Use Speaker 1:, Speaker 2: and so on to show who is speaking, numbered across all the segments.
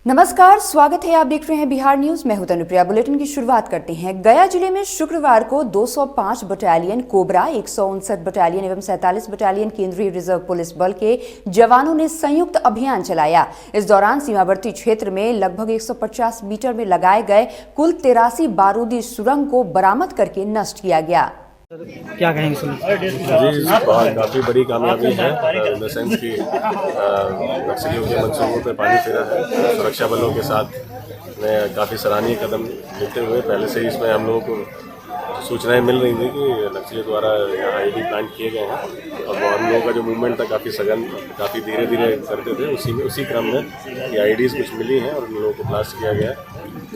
Speaker 1: नमस्कार, स्वागत है। आप देख रहे हैं बिहार न्यूज। मैं हूं तनुप्रिया। बुलेटिन की शुरुआत करते हैं। गया जिले में शुक्रवार को 205 बटालियन कोबरा, 159 बटालियन एवं 47 बटालियन केंद्रीय रिजर्व पुलिस बल के जवानों ने संयुक्त अभियान चलाया। इस दौरान सीमावर्ती क्षेत्र में लगभग 150 मीटर में लगाए गए कुल 83 बारूदी सुरंग को बरामद करके नष्ट किया गया।
Speaker 2: क्या कहेंगे
Speaker 3: जी, काफ़ी बड़ी कामयाबी है इन द सेंस कि नक्सलियों के मंसूबों पर पानी फिरा है। सुरक्षा बलों के साथ में काफ़ी सराहनीय कदम लेते हुए पहले से ही इसमें हम लोगों को सूचनाएं मिल रही थी कि नक्सलियों द्वारा यहाँ आईडी प्लांट किए गए हैं और हम लोगों का जो मूवमेंट था काफ़ी सघन, काफ़ी धीरे धीरे करते थे। उसी क्रम में ये आईडीज़ कुछ मिली हैं और उन लोगों को ब्लास्ट किया गया है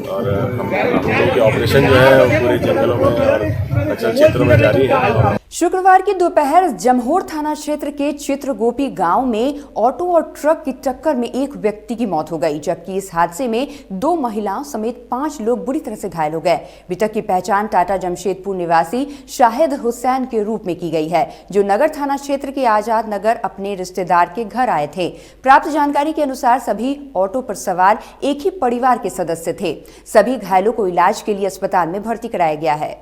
Speaker 3: और हम लोगों के ऑपरेशन जो है पूरे जंगलों में और नक्सल क्षेत्रों में जारी है।
Speaker 1: शुक्रवार की दोपहर जमहोर थाना क्षेत्र के चित्रगोपी गांव में ऑटो और ट्रक की टक्कर में एक व्यक्ति की मौत हो गई, जबकि इस हादसे में 2 महिलाओं समेत 5 लोग बुरी तरह से घायल हो गए। मृतक की पहचान टाटा जमशेदपुर निवासी शाहिद हुसैन के रूप में की गई है, जो नगर थाना क्षेत्र के आजाद नगर अपने रिश्तेदार के घर आए थे। प्राप्त जानकारी के अनुसार सभी ऑटो पर सवार एक ही परिवार के सदस्य थे। सभी घायलों को इलाज के लिए अस्पताल में भर्ती कराया गया है।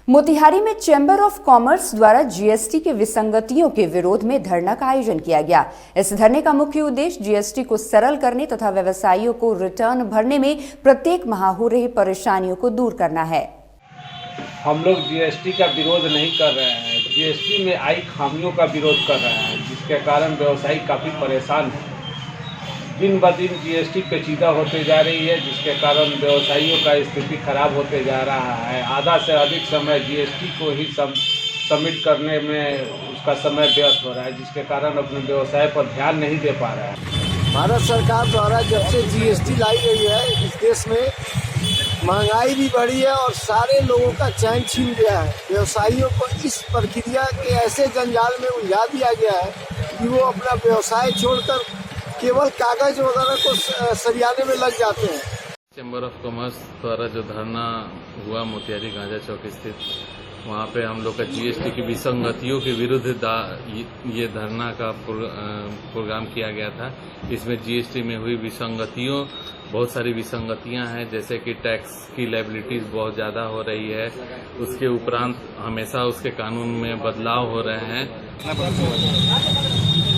Speaker 1: मोतिहारी में चैम्बर ऑफ कॉमर्स द्वारा जीएसटी के विसंगतियों के विरोध में धरना का आयोजन किया गया। इस धरने का मुख्य उद्देश्य जीएसटी को सरल करने तथा व्यवसायियों को रिटर्न भरने में प्रत्येक माह हो रही परेशानियों को दूर करना है।
Speaker 4: हम लोग जीएसटी का विरोध नहीं कर रहे हैं, जीएसटी में आई खामियों का विरोध कर रहे हैं, जिसके कारण व्यवसायी काफ़ी परेशान है। दिन ब दिन जीएसटी पेचीदा होते जा रही है, जिसके कारण व्यवसायियों का स्थिति खराब होते जा रहा है। आधा से अधिक समय जीएसटी को ही सबमिट करने में उसका समय व्यर्थ हो रहा है, जिसके कारण अपने व्यवसाय पर ध्यान नहीं दे पा रहा है।
Speaker 5: भारत सरकार द्वारा जब से जीएसटी लाई गई है, इस देश में महंगाई भी बढ़ी है और सारे लोगों का चैन छीन गया है। व्यवसायियों को इस प्रक्रिया के ऐसे जंजाल में उलझा दिया गया है कि वो अपना व्यवसाय छोड़कर केवल कागज वगैरह को सरियाने में लग जाते हैं।
Speaker 6: चैम्बर ऑफ कॉमर्स द्वारा जो धरना हुआ मोतिहारी गांजा चौक स्थित, वहाँ पे हम लोग का जीएसटी की विसंगतियों के विरुद्ध ये धरना का प्रोग्राम किया गया था। इसमें जीएसटी में हुई विसंगतियों, बहुत सारी विसंगतियां हैं, जैसे कि टैक्स की लायबिलिटीज बहुत ज़्यादा हो रही है। उसके उपरांत हमेशा उसके कानून में बदलाव हो रहे हैं।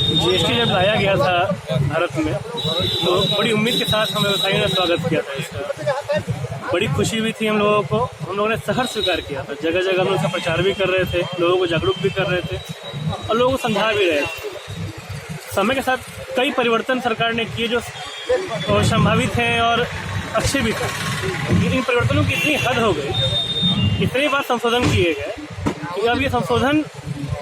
Speaker 2: जीएसटी जब लाया गया था भारत में, तो बड़ी उम्मीद के साथ हम व्यवसायियों ने स्वागत किया था इसका। बड़ी खुशी हुई थी हम लोगों को। हम लोगों ने सहर्ष स्वीकार किया था। जगह जगह हम लोग इसका प्रचार भी कर रहे थे, लोगों को जागरूक भी कर रहे थे और लोगों को समझा भी रहे थे। समय के साथ कई परिवर्तन सरकार ने किए जो संभावित हैं और अच्छे भी थे। इन परिवर्तनों की इतनी हद हो गई, इतनी बार संशोधन किए गए कि अब ये संशोधन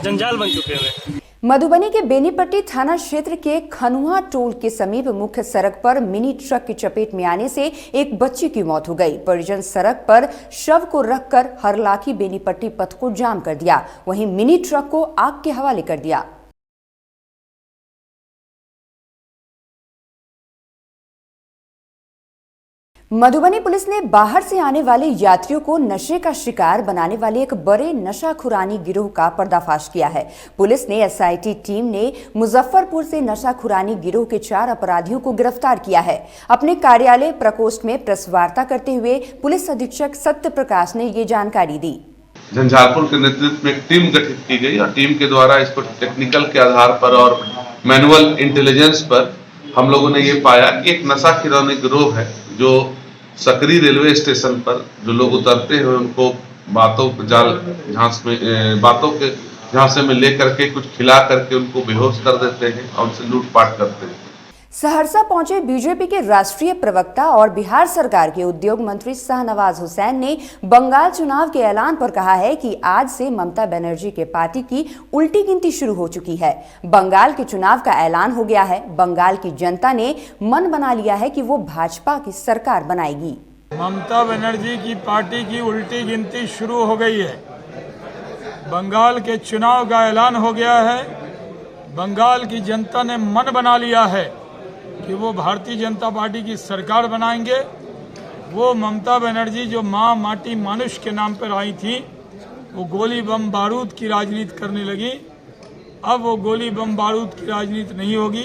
Speaker 2: जंजाल बन चुके हैं।
Speaker 1: मधुबनी के बेनीपट्टी थाना क्षेत्र के खनुआ टोल के समीप मुख्य सड़क पर मिनी ट्रक की चपेट में आने से एक बच्ची की मौत हो गई। परिजन सड़क पर शव को रखकर हरलाखी बेनीपट्टी पथ को जाम कर दिया, वहीं मिनी ट्रक को आग के हवाले कर दिया। मधुबनी पुलिस ने बाहर से आने वाले यात्रियों को नशे का शिकार बनाने वाले एक बड़े नशाखुरानी गिरोह का पर्दाफाश किया है। पुलिस ने एसआईटी टीम ने मुजफ्फरपुर से नशाखुरानी गिरोह के 4 अपराधियों को गिरफ्तार किया है। अपने कार्यालय प्रकोष्ठ में प्रेस वार्ता करते हुए पुलिस अधीक्षक सत्य प्रकाश ने ये जानकारी दी।
Speaker 7: झंझारपुर के नेतृत्व में एक टीम गठित की गई और टीम के द्वारा इसको टेक्निकल के आधार पर और मैनुअल इंटेलिजेंस पर हम लोगों ने ये पाया कि एक नशाखुरानी गिरोह है, जो सकरी रेलवे स्टेशन पर जो लोग उतरते हैं उनको बातों के झांसे में लेकर के कुछ खिला करके उनको बेहोश कर देते हैं और उनसे लूटपाट करते हैं।
Speaker 1: सहरसा पहुंचे बीजेपी के राष्ट्रीय प्रवक्ता और बिहार सरकार के उद्योग मंत्री शाहनवाज हुसैन ने बंगाल चुनाव के ऐलान पर कहा है कि आज से ममता बनर्जी के पार्टी की उल्टी गिनती शुरू हो चुकी है। बंगाल के चुनाव का ऐलान हो गया है। बंगाल की जनता ने मन बना लिया है कि वो भाजपा की सरकार बनाएगी।
Speaker 8: ममता बनर्जी की पार्टी की उल्टी गिनती शुरू हो गई है। बंगाल के चुनाव का ऐलान हो गया है। बंगाल की जनता ने मन बना लिया है कि वो भारतीय जनता पार्टी की सरकार बनाएंगे वो ममता बनर्जी जो माँ माटी मानुष के नाम पर आई थी, वो गोली बम बारूद की राजनीति करने लगी। अब वो गोली बम बारूद की राजनीति नहीं होगी।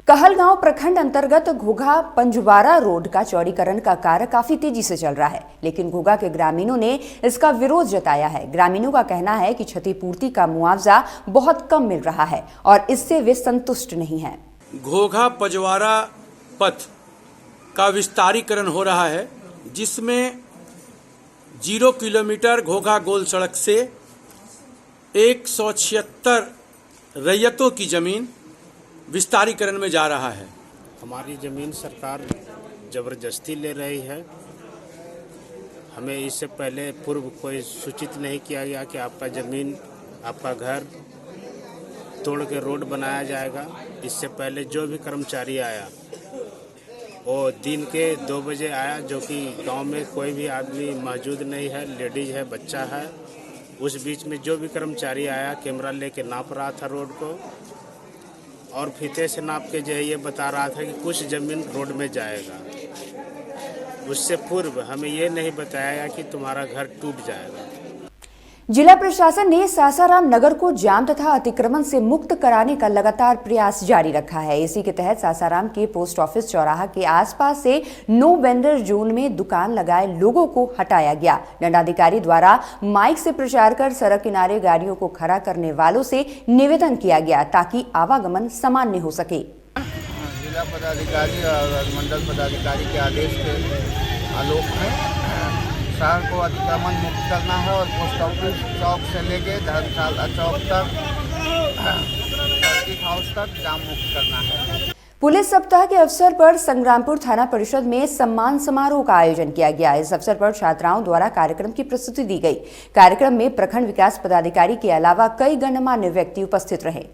Speaker 1: कहलगांव प्रखंड अंतर्गत घोघा पंजवारा रोड का चौड़ीकरण का कार्य काफी तेजी से चल रहा है, लेकिन घोघा के ग्रामीणों ने इसका विरोध जताया है। ग्रामीणों का कहना है कि क्षतिपूर्ति का मुआवजा बहुत कम मिल रहा है और इससे वे संतुष्ट नहीं हैं।
Speaker 9: घोघा पंजवारा पथ का विस्तारीकरण हो रहा है, जिसमें 0 किलोमीटर घोघा गोल सड़क से 176 रैयतों की जमीन विस्तारीकरण में जा रहा है।
Speaker 10: हमारी ज़मीन सरकार ज़बरदस्ती ले रही है। हमें इससे पहले पूर्व कोई सूचित नहीं किया गया कि आपका ज़मीन, आपका घर तोड़ के रोड बनाया जाएगा। इससे पहले जो भी कर्मचारी आया वो दिन के 2 बजे आया, जो कि गांव में कोई भी आदमी मौजूद नहीं है, लेडीज है, बच्चा है। उस बीच में जो भी कर्मचारी आया कैमरा लेके नाप रहा था रोड को, और फीते से नाप के जो है ये बता रहा था कि कुछ ज़मीन रोड में जाएगा। उससे पूर्व हमें ये नहीं बताया कि तुम्हारा घर टूट जाएगा।
Speaker 1: जिला प्रशासन ने सासाराम नगर को जाम तथा अतिक्रमण से मुक्त कराने का लगातार प्रयास जारी रखा है। इसी के तहत सासाराम के पोस्ट ऑफिस चौराहा के आसपास से नो वेंडर जोन में दुकान लगाए लोगों को हटाया गया। दंडाधिकारी द्वारा माइक से प्रचार कर सड़क किनारे गाड़ियों को खड़ा करने वालों से निवेदन किया गया ताकि आवागमन सामान्य हो सके।
Speaker 5: जिला पदाधिकारी और मंडल पदाधिकारी के आदेश के आलोक में शहर को अतिक्रमण मुक्त करना है और पोस्ट ऑफिस चौक से लेके धर्मशाला चौक तक, सर्किट हाउस तक जाम मुक्त करना है।
Speaker 1: पुलिस सप्ताह के अवसर पर संग्रामपुर थाना परिषद में सम्मान समारोह का आयोजन किया गया। इस अवसर पर छात्राओं द्वारा कार्यक्रम की प्रस्तुति दी गई। कार्यक्रम में प्रखंड विकास पदाधिकारी के अलावा कई गणमान्य व्यक्ति उपस्थित रहे।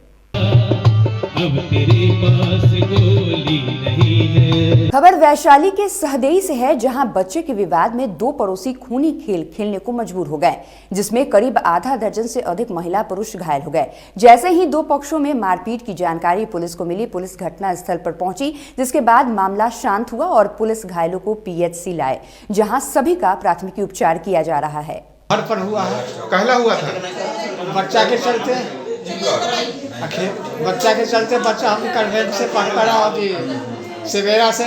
Speaker 11: अब तेरे पास गोली नहीं है।
Speaker 1: खबर वैशाली के सहदेई से है, जहां बच्चे के विवाद में 2 पड़ोसी खूनी खेल खेलने को मजबूर हो गए, जिसमें करीब आधा दर्जन से अधिक महिला पुरुष घायल हो गए। जैसे ही 2 पक्षों में मारपीट की जानकारी पुलिस को मिली, पुलिस घटना स्थल पर पहुंची, जिसके बाद मामला शांत हुआ और पुलिस घायलों को पीएचसी लाए, जहां सभी का प्राथमिक उपचार किया जा रहा है।
Speaker 12: पर हुआ है, कहला हुआ था बच्चा के चलते, बच्चा के चलते बच्चा हम कन्वेंट से पढ़ कर अभी सवेरा से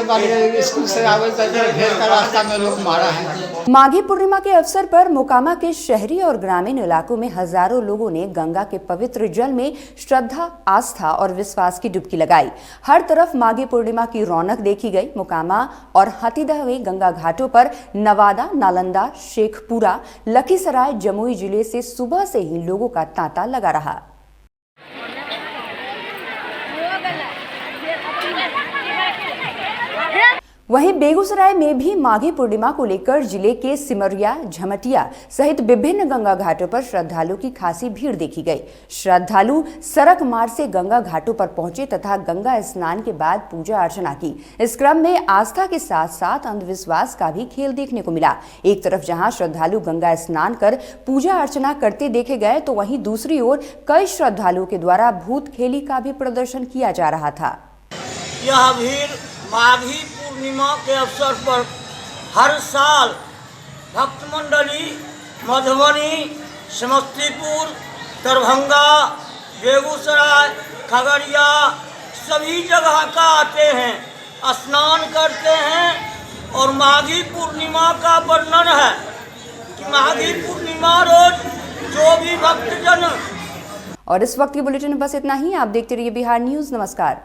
Speaker 12: स्कूल से आवे घेर कर रास्ता में लोग मारा है।
Speaker 1: माघी पूर्णिमा के अवसर पर मोकामा के शहरी और ग्रामीण इलाकों में हजारों लोगों ने गंगा के पवित्र जल में श्रद्धा, आस्था और विश्वास की डुबकी लगाई। हर तरफ माघी पूर्णिमा की रौनक देखी गई। मोकामा और हाथीदह में गंगा घाटों पर नवादा, नालंदा, शेखपुरा, लखीसराय, जमुई जिले से सुबह से ही लोगों का तांता लगा रहा। वहीं बेगूसराय में भी माघी पूर्णिमा को लेकर जिले के सिमरिया, झमटिया सहित विभिन्न गंगा घाटों पर श्रद्धालुओं की खासी भीड़ देखी गई। श्रद्धालु सड़क मार्ग से गंगा घाटों पर पहुंचे तथा गंगा स्नान के बाद पूजा अर्चना की। इस क्रम में आस्था के साथ साथ अंधविश्वास का भी खेल देखने को मिला। एक तरफ जहां श्रद्धालु गंगा स्नान कर पूजा अर्चना करते देखे गए, तो वहीं दूसरी ओर कई श्रद्धालुओं के द्वारा भूत खेली का भी प्रदर्शन किया जा रहा था।
Speaker 13: यह भीड़ माघी पूर्णिमा के अवसर पर हर साल भक्त मंडली मधुबनी, समस्तीपुर, दरभंगा, बेगूसराय, खगड़िया सभी जगह का आते हैं, स्नान करते हैं और माघी पूर्णिमा का वर्णन है कि माघी पूर्णिमा रोज जो भी भक्तजन।
Speaker 1: और इस वक्त की बुलेटिन में बस इतना ही। आप देखते रहिए बिहार न्यूज। नमस्कार।